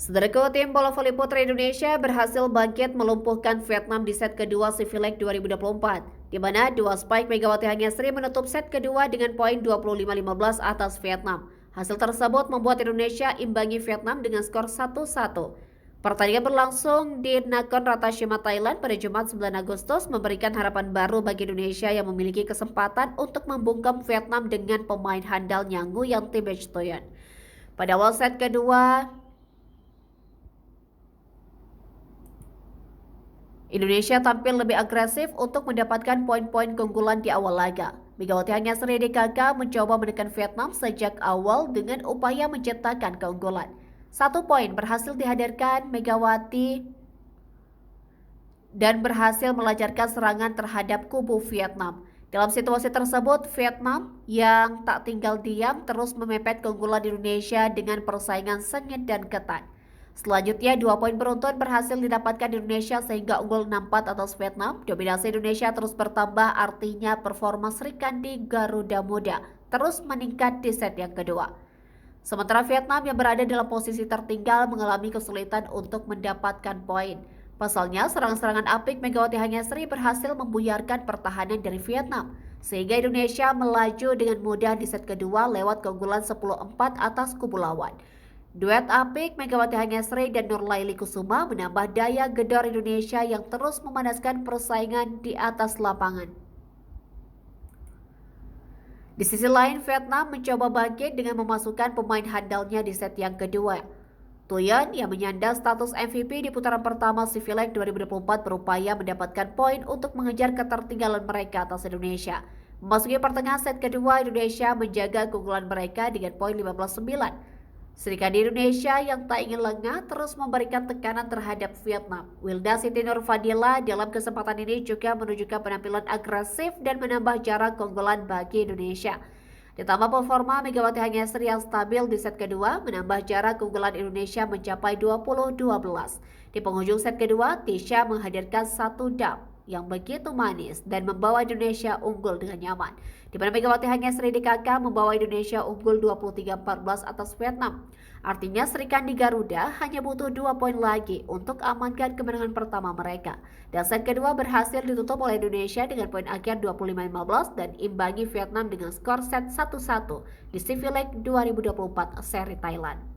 Saudaraku, tim bola voli putra Indonesia berhasil bangkit melumpuhkan Vietnam di set kedua Civilek 2024, di mana dua spike Megawati Hanyasri menutup set kedua dengan poin 25-15 atas Vietnam. Hasil tersebut membuat Indonesia imbangi Vietnam dengan skor 1-1. Pertandingan berlangsung di Nakhon Ratchasima, Thailand pada Jumat 9 Agustus memberikan harapan baru bagi Indonesia yang memiliki kesempatan untuk membungkam Vietnam dengan pemain handalnya Nguyen Thi Bech Toyon. Pada awal set kedua, Indonesia tampil lebih agresif untuk mendapatkan poin-poin keunggulan di awal laga. Megawati Hanyasri DKK mencoba menekan Vietnam sejak awal dengan upaya menciptakan keunggulan. 1 poin berhasil dihadirkan Megawati dan berhasil melancarkan serangan terhadap kubu Vietnam. Dalam situasi tersebut, Vietnam yang tak tinggal diam terus memepet keunggulan Indonesia dengan persaingan sengit dan ketat. Selanjutnya, 2 poin beruntun berhasil didapatkan Indonesia sehingga unggul 6-4 atas Vietnam. Dominasi Indonesia terus bertambah, artinya performa Sri Kandi Garuda Muda terus meningkat di set yang kedua. Sementara Vietnam yang berada dalam posisi tertinggal mengalami kesulitan untuk mendapatkan poin. Pasalnya, serangan-serangan apik Megawati Hanyasri berhasil membuyarkan pertahanan dari Vietnam, sehingga Indonesia melaju dengan mudah di set kedua lewat keunggulan 10-4 atas kubu lawan. Duet apik Megawati Hanyasri dan Nurlaili Kusuma menambah daya gedor Indonesia yang terus memanaskan persaingan di atas lapangan. Di sisi lain, Vietnam mencoba bangkit dengan memasukkan pemain handalnya di set yang kedua. Toyon yang menyandang status MVP di putaran pertama Civilek 2024 berupaya mendapatkan poin untuk mengejar ketertinggalan mereka atas Indonesia. Memasuki pertengahan set kedua, Indonesia menjaga keunggulan mereka dengan poin 15-9. Sri Kandi Indonesia yang tak ingin lengah terus memberikan tekanan terhadap Vietnam. Wilda Siti Nurfadila dalam kesempatan ini juga menunjukkan penampilan agresif dan menambah jarak keunggulan bagi Indonesia. Ditambah performa Megawati Hanyasri yang stabil di set kedua menambah jarak keunggulan Indonesia mencapai 20-12. Di penghujung set kedua, Tisha menghadirkan 1 dam yang begitu manis dan membawa Indonesia unggul dengan nyaman. Di mana Megawati Hanyasri DKK membawa Indonesia unggul 23-14 atas Vietnam. Artinya Sri Kandi Garuda hanya butuh 2 poin lagi untuk amankan kemenangan pertama mereka. Dan set kedua berhasil ditutup oleh Indonesia dengan poin akhir 25-15 dan imbangi Vietnam dengan skor set 1-1 di Civilek 2024 seri Thailand.